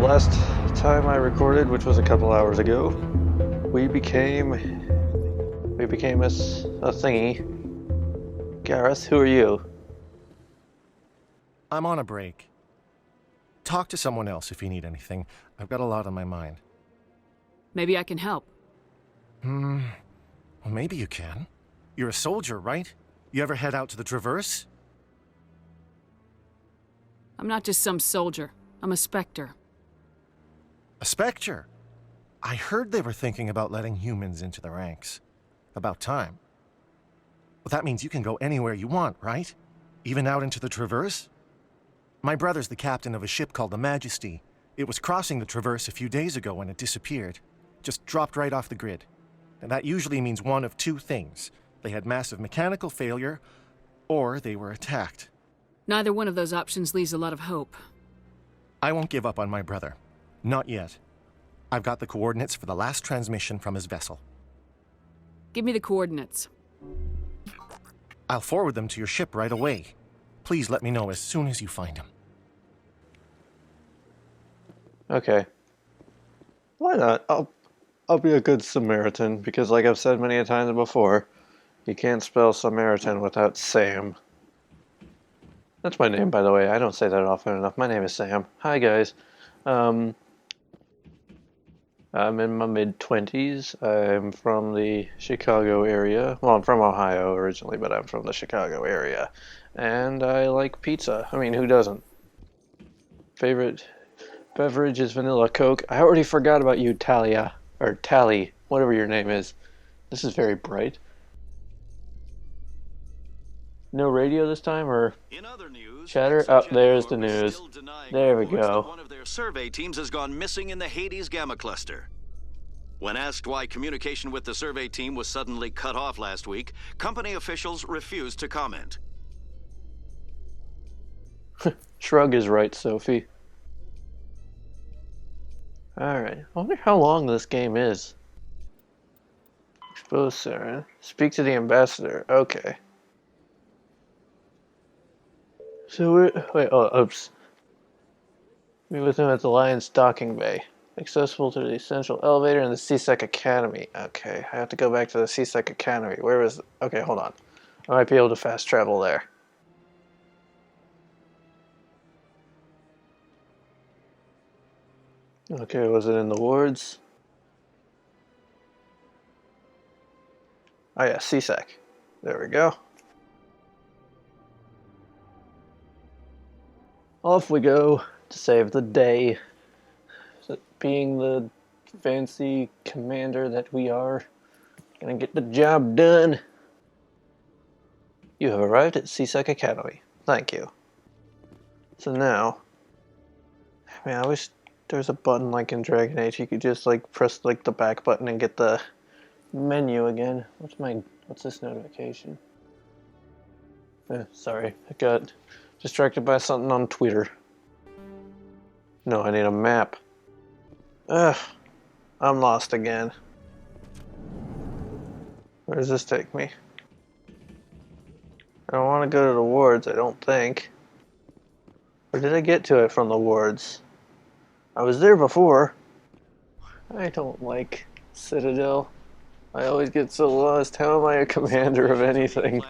last time I recorded, which was a couple hours ago, we became a thingy. Gareth, who are you? I'm on a break. Talk to someone else if you need anything. I've got a lot on my mind. Maybe I can help. Well, maybe you can. You're a soldier, right? You ever head out to the Traverse? I'm not just some soldier. I'm a Spectre. A Spectre? I heard they were thinking about letting humans into the ranks. About time. Well, that means you can go anywhere you want, right? Even out into the Traverse? My brother's the captain of a ship called the Majesty. It was crossing the Traverse a few days ago when it disappeared. Just dropped right off the grid. And that usually means one of two things. They had massive mechanical failure, or they were attacked. Neither one of those options leaves a lot of hope. I won't give up on my brother. Not yet. I've got the coordinates for the last transmission from his vessel. Give me the coordinates. I'll forward them to your ship right away. Please let me know as soon as you find him. Okay. Why not? I'll be a good Samaritan, because like I've said many a times before, you can't spell Samaritan without Sam. That's my name, by the way. I don't say that often enough. My name is Sam. Hi, guys. I'm in my mid-20s. I'm from the Chicago area. Well, I'm from Ohio originally, but I'm from the Chicago area. And I like pizza. I mean, who doesn't? Favorite beverage is vanilla Coke. I already forgot about you, Talia. Or Tally, whatever your name is. This is very bright. No radio this time, or in other news, chatter? Oh, there's the news. There we go. One of their survey teams has gone missing in the Hades Gamma Cluster. When asked why communication with the survey team was suddenly cut off last week, company officials refused to comment. Shrug is right, Sophie. Alright, I wonder how long this game is. Expose Saren. Speak to the ambassador. Okay. So oops. Meet with him at the Lion's Docking Bay. Accessible to the Essential Elevator in the CSEC Academy. Okay, I have to go back to the CSEC Academy. Where is... Okay, hold on. I might be able to fast travel there. Okay, was it in the wards? Oh yeah, CSEC. There we go. Off we go to save the day. Being the fancy commander that we are, gonna get the job done. You have arrived at CSEC Academy. Thank you. So now, I mean, I wish there was a button like in Dragon Age. You could just like press like the back button and get the menu again. What's this notification? Sorry, I got distracted by something on Twitter. No, I need a map. Ugh, I'm lost again. Where does this take me? I don't want to go to the wards, I don't think. Or did I get to it from the wards? I was there before. I don't like Citadel. I always get so lost. How am I a commander of anything?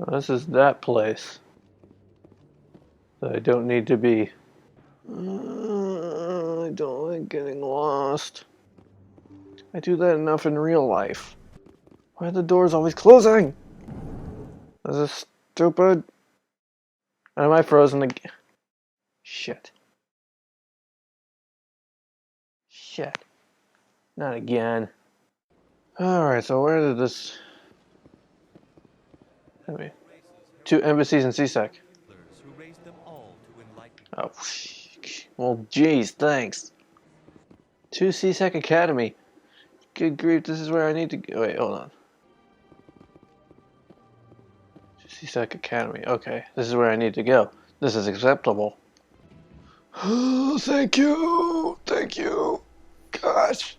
Oh, this is that place that I don't need to be. I don't like getting lost. I do that enough in real life. Why are the doors always closing? Is this stupid? Am I frozen again? Shit. Shit. Not again. Alright, so where did this... Anyway. 2 embassies in CSEC. Oh, well, geez, thanks. To CSEC Academy. Good grief, this is where I need to go. Wait, hold on. CSEC Academy. Okay, this is where I need to go. This is acceptable. Oh, thank you! Thank you! Gosh!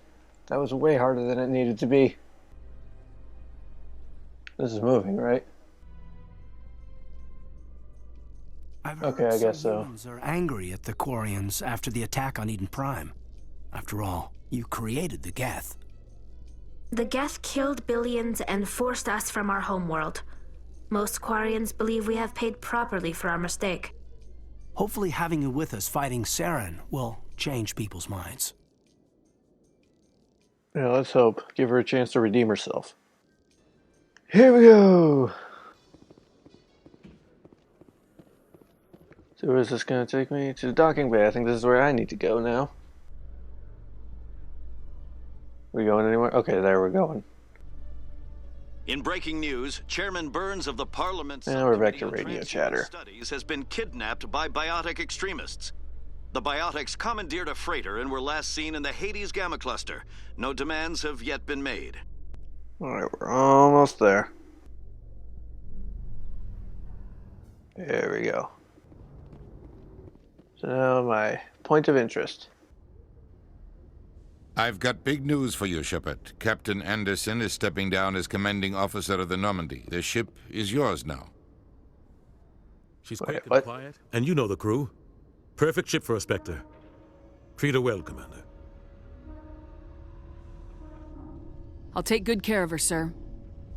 That was way harder than it needed to be. This is moving, right? I've heard Okay, I guess some so. humans are angry at the Quarians after the attack on Eden Prime. After all, you created the Geth. The Geth killed billions and forced us from our homeworld. Most Quarians believe we have paid properly for our mistake. Hopefully having you with us fighting Saren will change people's minds. Yeah, let's hope. Give her a chance to redeem herself. Here we go! So where is this going to take me? To the docking bay. I think this is where I need to go now. We going anywhere? Okay, there we're going. In breaking news, Chairman Burns of the Parliament And we're back to Subcommittee on radio Transhuman chatter. Studies has been kidnapped by biotic extremists. The biotics commandeered a freighter and were last seen in the Hades Gamma Cluster. No demands have yet been made. Alright, we're almost there. There we go. So now my point of interest. I've got big news for you, Shepard. Captain Anderson is stepping down as commanding officer of the Normandy. The ship is yours now. She's Wait, quick what? and quiet, and you know the crew. Perfect ship for a Spectre. Treat her well, Commander. I'll take good care of her, sir.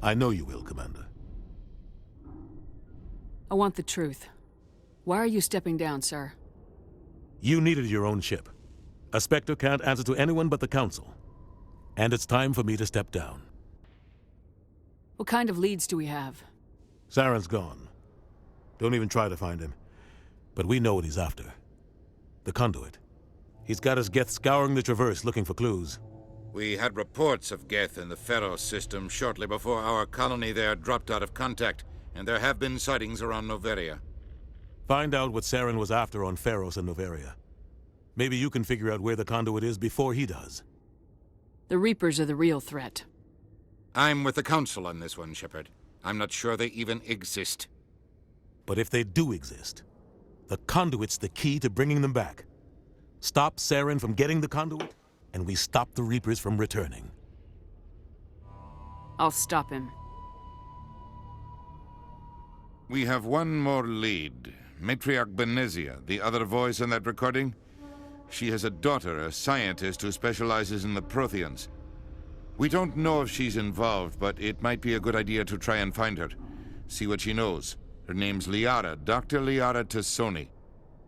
I know you will, Commander. I want the truth. Why are you stepping down, sir? You needed your own ship. A Spectre can't answer to anyone but the Council. And it's time for me to step down. What kind of leads do we have? Saren's gone. Don't even try to find him. But we know what he's after. The Conduit. He's got his Geth scouring the Traverse looking for clues. We had reports of Geth in the Pharos system shortly before our colony there dropped out of contact, and there have been sightings around Noveria. Find out what Saren was after on Pharos and Noveria. Maybe you can figure out where the Conduit is before he does. The Reapers are the real threat. I'm with the Council on this one, Shepard. I'm not sure they even exist. But if they do exist, the Conduit's the key to bringing them back. Stop Saren from getting the Conduit, and we stop the Reapers from returning. I'll stop him. We have one more lead. Matriarch Benezia, the other voice in that recording. She has a daughter, a scientist who specializes in the Protheans. We don't know if she's involved, but it might be a good idea to try and find her. See what she knows. Her name's Liara, Dr. Liara Tassoni.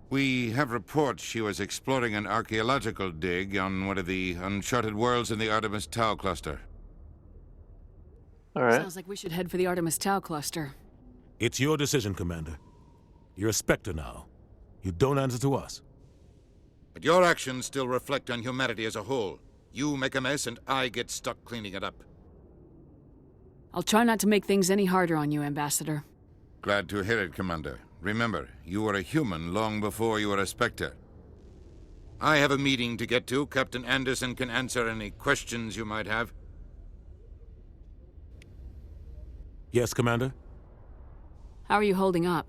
We have reports she was exploring an archaeological dig on one of the uncharted worlds in the Artemis Tau cluster. Alright. Sounds like we should head for the Artemis Tau cluster. It's your decision, Commander. You're a Spectre now. You don't answer to us. But your actions still reflect on humanity as a whole. You make a mess and I get stuck cleaning it up. I'll try not to make things any harder on you, Ambassador. Glad to hear it, Commander. Remember, you were a human long before you were a Spectre. I have a meeting to get to. Captain Anderson can answer any questions you might have. Yes, Commander? How are you holding up?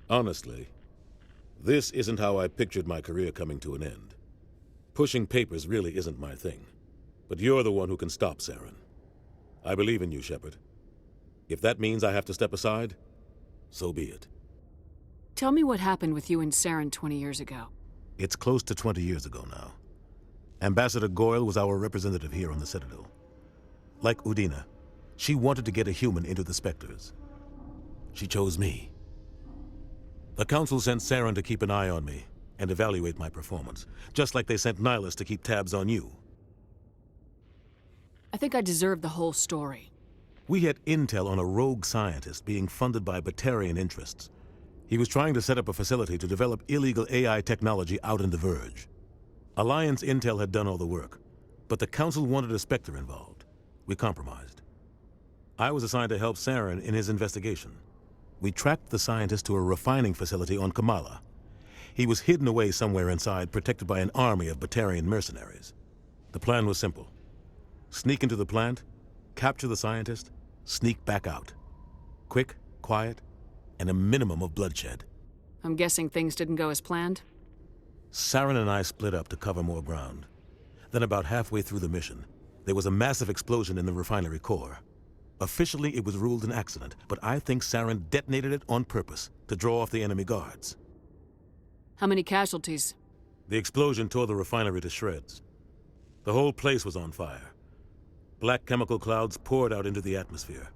Honestly, this isn't how I pictured my career coming to an end. Pushing papers really isn't my thing. But you're the one who can stop Saren. I believe in you, Shepard. If that means I have to step aside, so be it. Tell me what happened with you and Saren 20 years ago. It's close to 20 years ago now. Ambassador Goyle was our representative here on the Citadel. Like Udina, she wanted to get a human into the Spectres. She chose me. The Council sent Saren to keep an eye on me and evaluate my performance, just like they sent Nihilus to keep tabs on you. I think I deserve the whole story. We had intel on a rogue scientist being funded by Batarian interests. He was trying to set up a facility to develop illegal AI technology out in the Verge. Alliance intel had done all the work, but the Council wanted a Spectre involved. We compromised. I was assigned to help Saren in his investigation. We tracked the scientist to a refining facility on Kamala. He was hidden away somewhere inside, protected by an army of Batarian mercenaries. The plan was simple. Sneak into the plant, capture the scientist, sneak back out. Quick, quiet, and a minimum of bloodshed. I'm guessing things didn't go as planned? Saren and I split up to cover more ground. Then about halfway through the mission, there was a massive explosion in the refinery core. Officially, it was ruled an accident, but I think Saren detonated it on purpose to draw off the enemy guards. How many casualties? The explosion tore the refinery to shreds. The whole place was on fire. Black chemical clouds poured out into the atmosphere.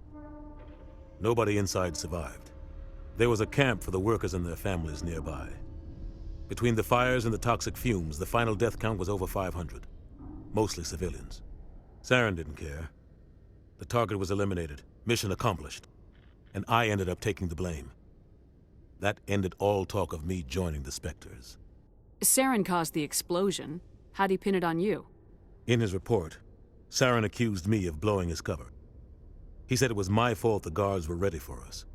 Nobody inside survived. There was a camp for the workers and their families nearby. Between the fires and the toxic fumes, the final death count was over 500. Mostly civilians. Saren didn't care. The target was eliminated, mission accomplished. And I ended up taking the blame. That ended all talk of me joining the Spectres. Saren caused the explosion. How'd he pin it on you? In his report, Saren accused me of blowing his cover. He said it was my fault the guards were ready for us.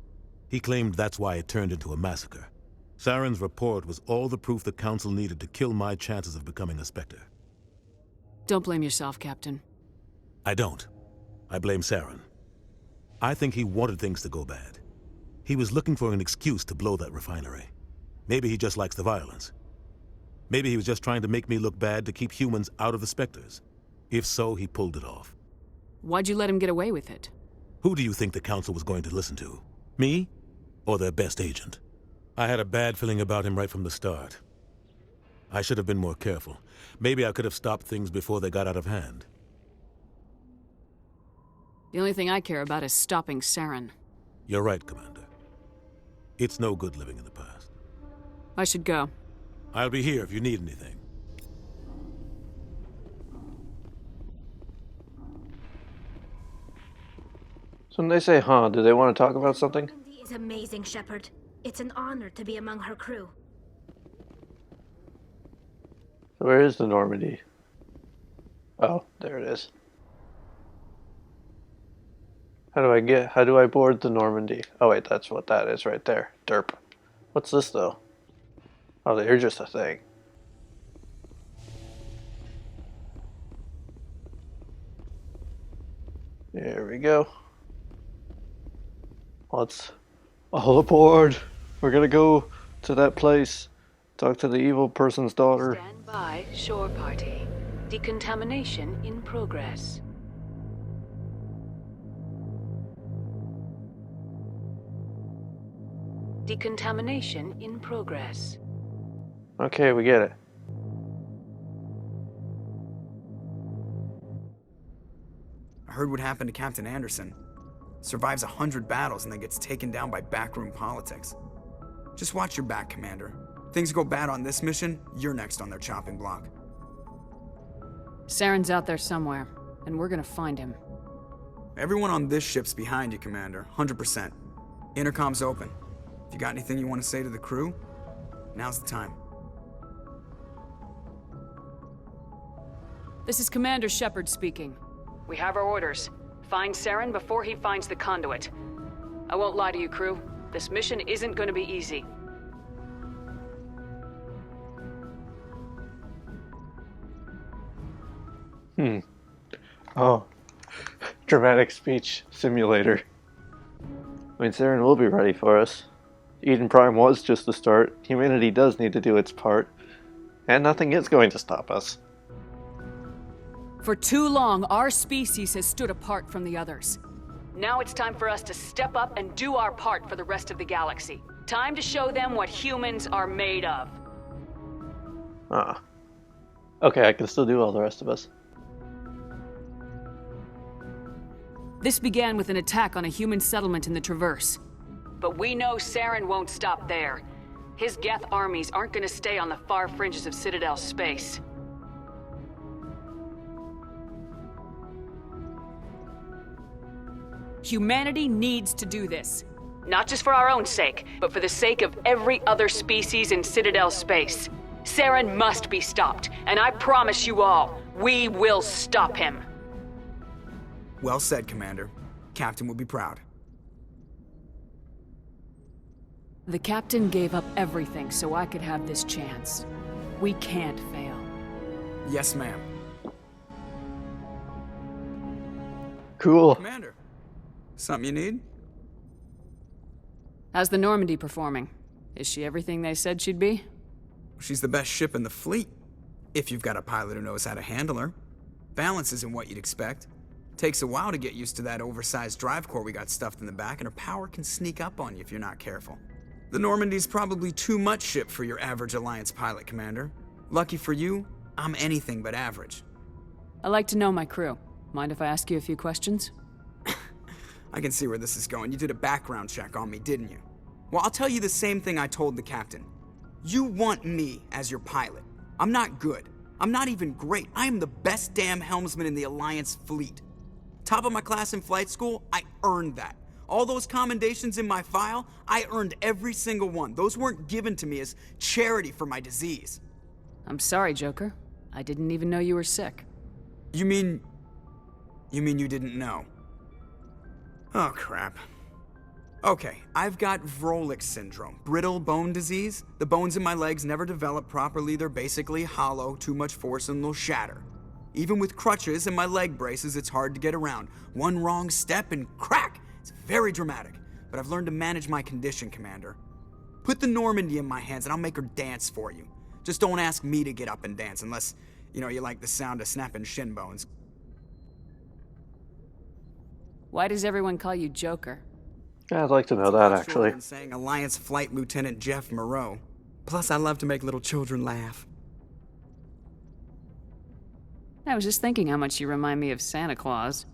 He claimed that's why it turned into a massacre. Saren's report was all the proof the Council needed to kill my chances of becoming a Spectre. Don't blame yourself, Captain. I don't. I blame Saren. I think he wanted things to go bad. He was looking for an excuse to blow that refinery. Maybe he just likes the violence. Maybe he was just trying to make me look bad to keep humans out of the Spectres. If so, he pulled it off. Why'd you let him get away with it? Who do you think the Council was going to listen to? Me? Or their best agent? I had a bad feeling about him right from the start. I should have been more careful. Maybe I could have stopped things before they got out of hand. The only thing I care about is stopping Saren. You're right, Commander. It's no good living in the past. I should go. I'll be here if you need anything. So when they say, huh, do they want to talk about something? Normandy is amazing, Shepard. It's an honor to be among her crew. Where is the Normandy? Oh, there it is. How do I board the Normandy? Oh wait, that's what that is right there. Derp. What's this though? Oh, they're just a thing. There we go. Let's all aboard. We're gonna go to that place. Talk to the evil person's daughter. Stand by, shore party. Decontamination in progress. Decontamination in progress. Okay, we get it. I heard what happened to Captain Anderson. Survives 100 battles and then gets taken down by backroom politics. Just watch your back, Commander. Things go bad on this mission, you're next on their chopping block. Saren's out there somewhere, and we're gonna find him. Everyone on this ship's behind you, Commander, 100%. Intercom's open. If you got anything you want to say to the crew, now's the time. This is Commander Shepard speaking. We have our orders. Find Saren before he finds the conduit. I won't lie to you, crew. This mission isn't going to be easy. Oh. Dramatic speech simulator. I mean, Saren will be ready for us. Eden Prime was just the start. Humanity does need to do its part. And nothing is going to stop us. For too long, our species has stood apart from the others. Now it's time for us to step up and do our part for the rest of the galaxy. Time to show them what humans are made of. Okay, I can still do all the rest of us. This began with an attack on a human settlement in the Traverse. But we know Saren won't stop there. His Geth armies aren't going to stay on the far fringes of Citadel space. Humanity needs to do this. Not just for our own sake, but for the sake of every other species in Citadel space. Saren must be stopped, and I promise you all, we will stop him. Well said, Commander. Captain will be proud. The captain gave up everything so I could have this chance. We can't fail. Yes, ma'am. Cool. Commander, something you need? How's the Normandy performing? Is she everything they said she'd be? She's the best ship in the fleet. If you've got a pilot who knows how to handle her. Balance isn't what you'd expect. Takes a while to get used to that oversized drive core we got stuffed in the back, and her power can sneak up on you if you're not careful. The Normandy's probably too much ship for your average Alliance pilot, Commander. Lucky for you, I'm anything but average. I like to know my crew. Mind if I ask you a few questions? I can see where this is going. You did a background check on me, didn't you? Well, I'll tell you the same thing I told the captain. You want me as your pilot. I'm not good. I'm not even great. I am the best damn helmsman in the Alliance fleet. Top of my class in flight school, I earned that. All those commendations in my file, I earned every single one. Those weren't given to me as charity for my disease. I'm sorry, Joker. I didn't even know you were sick. You mean you didn't know? Oh, crap. Okay, I've got Vrolik syndrome, brittle bone disease. The bones in my legs never develop properly. They're basically hollow, too much force and they'll shatter. Even with crutches and my leg braces, it's hard to get around. One wrong step and crack! It's very dramatic, but I've learned to manage my condition, Commander. Put the Normandy in my hands and I'll make her dance for you. Just don't ask me to get up and dance unless, you like the sound of snapping shin bones. Why does everyone call you Joker? Yeah, I'd like to know that, actually. Than saying Alliance Flight Lieutenant Jeff Moreau. Plus, I love to make little children laugh. I was just thinking how much you remind me of Santa Claus.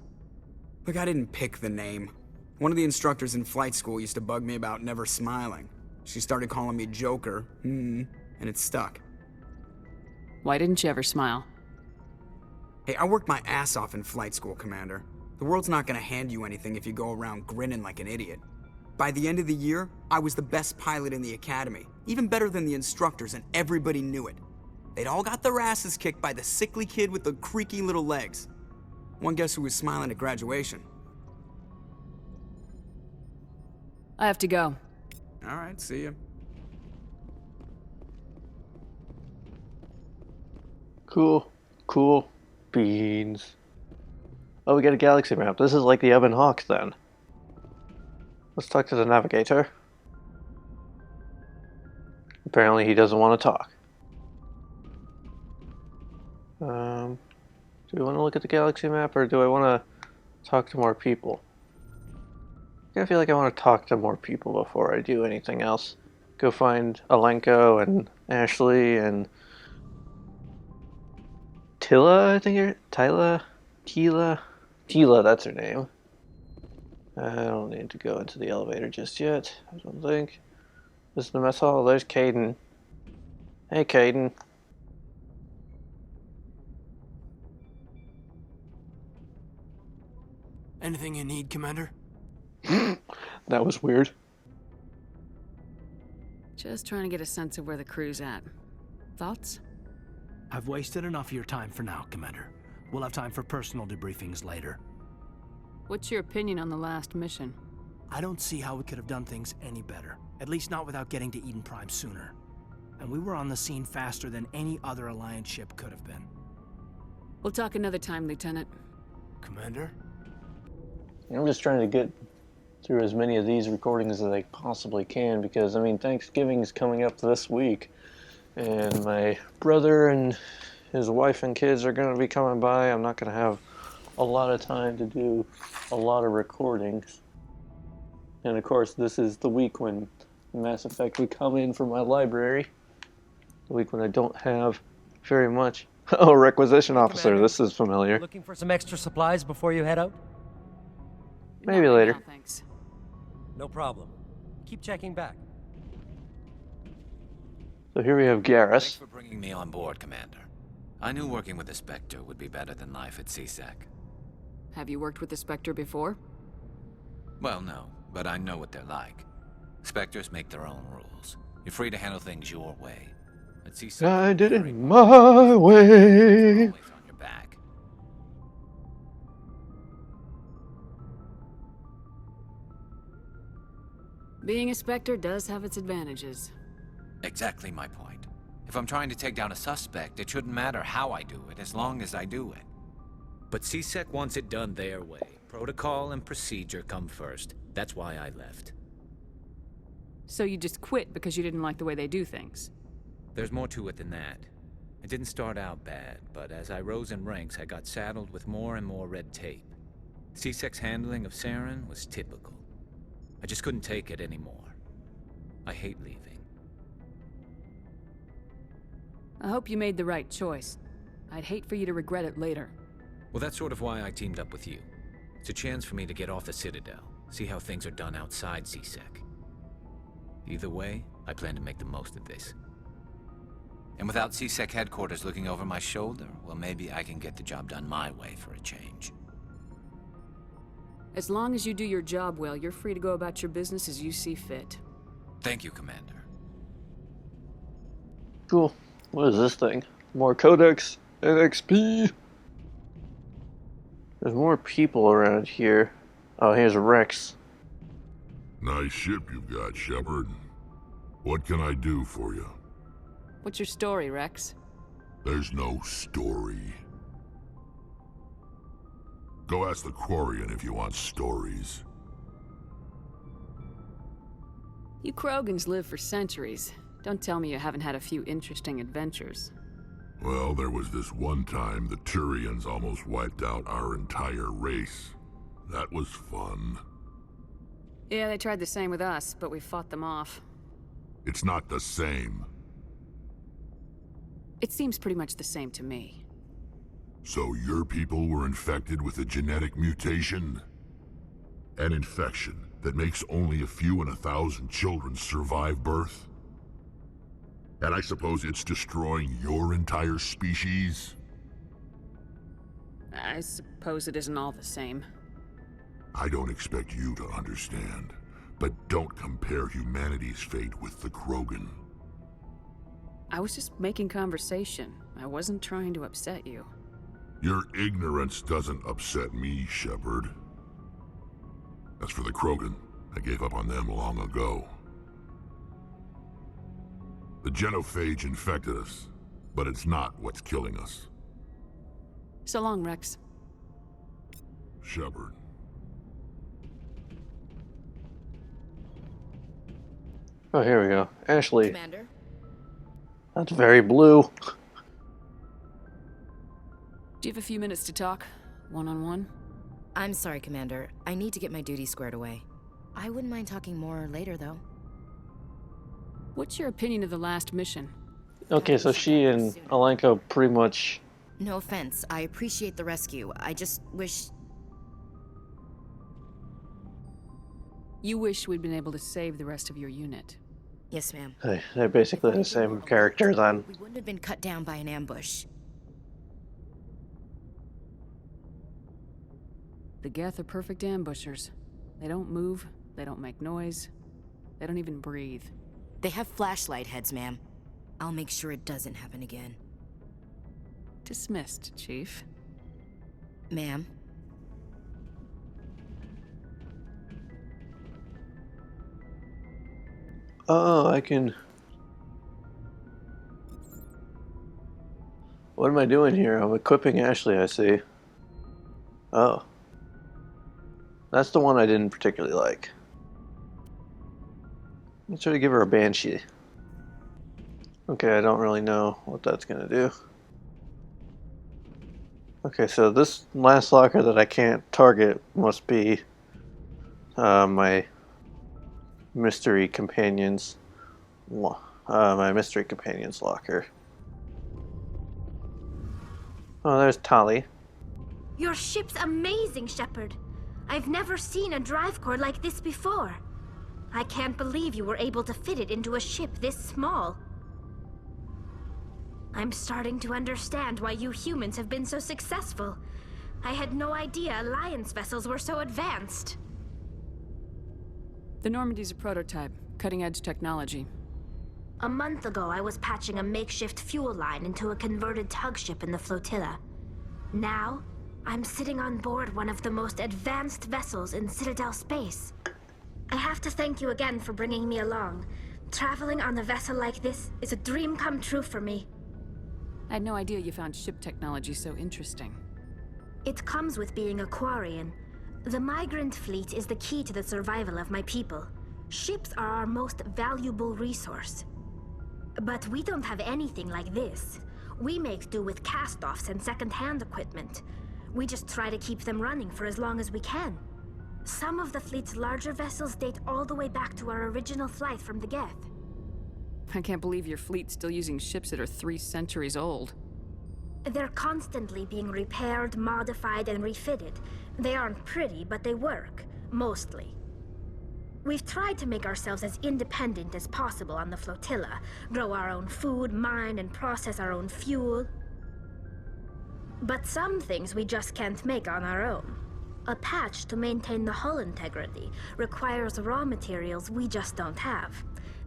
Look, I didn't pick the name. One of the instructors in flight school used to bug me about never smiling. She started calling me Joker, and it stuck. Why didn't you ever smile? Hey, I worked my ass off in flight school, Commander. The world's not gonna hand you anything if you go around grinning like an idiot. By the end of the year, I was the best pilot in the academy, even better than the instructors, and everybody knew it. They'd all got their asses kicked by the sickly kid with the creaky little legs. One guess who was smiling at graduation? I have to go. All right, see ya. Cool beans. Oh, we get a galaxy map. This is like the Ebon Hawk, then. Let's talk to the navigator. Apparently he doesn't want to talk. Do we want to look at the galaxy map, or do I want to talk to more people? I feel like I want to talk to more people before I do anything else. Go find Alenko and Ashley and Tila, I think Tila, that's her name. I don't need to go into the elevator just yet, I don't think. This is the mess hall. There's Caden. Hey, Caden. Anything you need, Commander? That was weird. Just trying to get a sense of where the crew's at. Thoughts? I've wasted enough of your time for now, Commander. We'll have time for personal debriefings later. What's your opinion on the last mission? I don't see how we could have done things any better. At least not without getting to Eden Prime sooner. And we were on the scene faster than any other Alliance ship could have been. We'll talk another time, Lieutenant. Commander? I'm just trying to get through as many of these recordings as I possibly can, because, I mean, Thanksgiving is coming up this week, and my brother and his wife and kids are going to be coming by. I'm not going to have a lot of time to do a lot of recordings. And of course, this is the week when Mass Effect would come in from my library. The week when I don't have very much. Oh, Requisition Officer, Commander, this is familiar. Looking for some extra supplies before you head out? Maybe Not right later. now, thanks. No problem. Keep checking back. So here we have Thanks Garrus. for bringing me on board, Commander. I knew working with the Spectre would be better than life at CSEC. Have you worked with the Spectre before? Well, no, but I know what they're like. Spectres make their own rules. You're free to handle things your way. At CSEC, I did it very my You're way. always on your back. Being a Spectre does have its advantages. Exactly my point. If I'm trying to take down a suspect, it shouldn't matter how I do it, as long as I do it. But CSEC wants it done their way. Protocol and procedure come first. That's why I left. So you just quit because you didn't like the way they do things? There's more to it than that. It didn't start out bad, but as I rose in ranks, I got saddled with more and more red tape. C-Sec's handling of Saren was typical. I just couldn't take it anymore. I hate leaving. I hope you made the right choice. I'd hate for you to regret it later. Well, that's sort of why I teamed up with you. It's a chance for me to get off the Citadel, see how things are done outside C-Sec. Either way, I plan to make the most of this. And without C-Sec headquarters looking over my shoulder, well, maybe I can get the job done my way for a change. As long as you do your job well, you're free to go about your business as you see fit. Thank you, Commander. Cool. What is this thing? More Codex NXP. There's more people around here. Oh, here's Rex. Nice ship you've got, Shepard. What can I do for you? What's your story, Rex? There's no story. Go ask the Quarian if you want stories. You Krogans live for centuries. Don't tell me you haven't had a few interesting adventures. Well, there was this one time the Turians almost wiped out our entire race. That was fun. Yeah, they tried the same with us, but we fought them off. It's not the same. It seems pretty much the same to me. So your people were infected with a genetic mutation? An infection that makes only a few in 1,000 children survive birth? And I suppose it's destroying your entire species? I suppose it isn't all the same. I don't expect you to understand, but don't compare humanity's fate with the Krogan. I was just making conversation. I wasn't trying to upset you. Your ignorance doesn't upset me, Shepard. As for the Krogan, I gave up on them long ago. The genophage infected us, but it's not what's killing us. So long, Rex. Shepard. Oh, here we go. Ashley. Commander? That's very blue. Do you have a few minutes to talk? One-on-one? I'm sorry, Commander. I need to get my duty squared away. I wouldn't mind talking more later, though. What's your opinion of the last mission? Okay, so she and Alenko pretty much... No offense. I appreciate the rescue. I just wish... You wish we'd been able to save the rest of your unit. Yes, ma'am. Hey, they're basically the same character then. We wouldn't have been cut down by an ambush. The Geth are perfect ambushers. They don't move, they don't make noise, they don't even breathe. They have flashlight heads, ma'am. I'll make sure it doesn't happen again. Dismissed, Chief. Ma'am? Oh, I can... What am I doing here? I'm equipping Ashley, I see. Oh. That's the one I didn't particularly like. Let's try to give her a Banshee. Okay, I don't really know what that's gonna do. Okay, so this last locker that I can't target must be my mystery companions. My mystery companions locker. Oh, there's Tali. Your ship's amazing, Shepard. I've never seen a drive core like this before. I can't believe you were able to fit it into a ship this small. I'm starting to understand why you humans have been so successful. I had no idea Alliance vessels were so advanced. The Normandy's a prototype, cutting-edge technology. A month ago, I was patching a makeshift fuel line into a converted tug ship in the flotilla. Now, I'm sitting on board one of the most advanced vessels in Citadel space. I have to thank you again for bringing me along. Traveling on a vessel like this is a dream come true for me. I had no idea you found ship technology so interesting. It comes with being a Quarian. The migrant fleet is the key to the survival of my people. Ships are our most valuable resource. But we don't have anything like this. We make do with cast-offs and second-hand equipment. We just try to keep them running for as long as we can. Some of the fleet's larger vessels date all the way back to our original flight from the Geth. I can't believe your fleet's still using ships that are 3 centuries old. They're constantly being repaired, modified, and refitted. They aren't pretty, but they work. Mostly. We've tried to make ourselves as independent as possible on the flotilla. Grow our own food, mine, and process our own fuel. But some things we just can't make on our own. A patch to maintain the hull integrity requires raw materials we just don't have.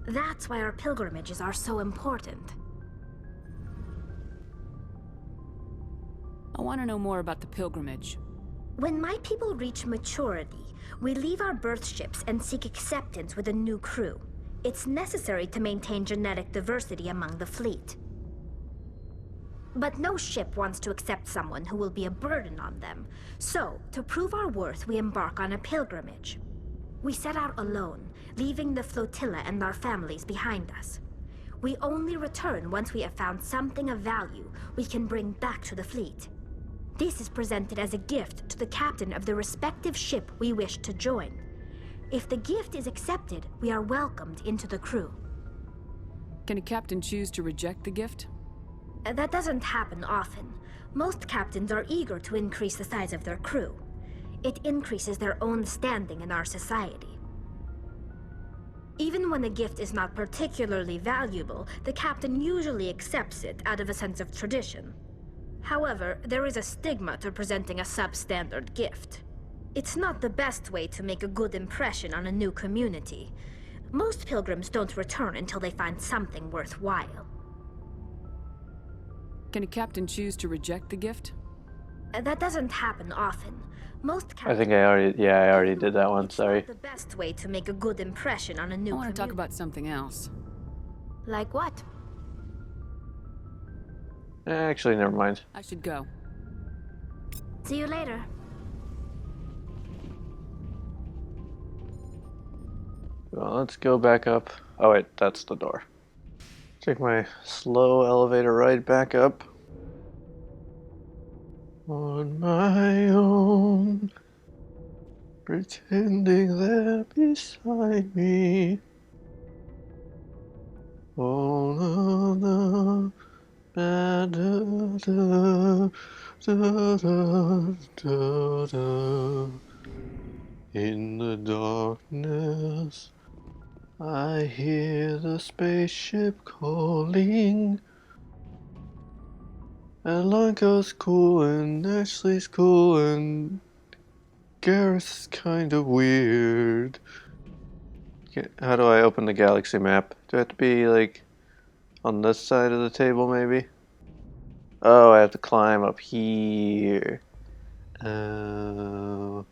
That's why our pilgrimages are so important. I want to know more about the pilgrimage. When my people reach maturity, we leave our birth ships and seek acceptance with a new crew. It's necessary to maintain genetic diversity among the fleet. But no ship wants to accept someone who will be a burden on them. So, to prove our worth, we embark on a pilgrimage. We set out alone, leaving the flotilla and our families behind us. We only return once we have found something of value we can bring back to the fleet. This is presented as a gift to the captain of the respective ship we wish to join. If the gift is accepted, we are welcomed into the crew. Can a captain choose to reject the gift? That doesn't happen often. Most captains are eager to increase the size of their crew. It increases their own standing in our society. Even when a gift is not particularly valuable, the captain usually accepts it out of a sense of tradition. However, there is a stigma to presenting a substandard gift. It's not the best way to make a good impression on a new community. Most pilgrims don't return until they find something worthwhile. Can a captain choose to reject the gift? That doesn't happen often. Most I think I already did that one, sorry. the best way to make a good impression on a new I want to talk community. about something else. Like what? Actually, never mind. I should go. See you later. Well, let's go back up. Oh wait, that's the door. Take my slow elevator ride back up. On my own, pretending they're beside me. Oh, no, da, da, da, da, da, da, da. In the darkness, I hear the spaceship calling. And Lanka's cool, and Ashley's cool, and Gareth's kind of weird. How do I open the galaxy map? Do I have to be, like, on this side of the table, maybe? Oh, I have to climb up here. Oh.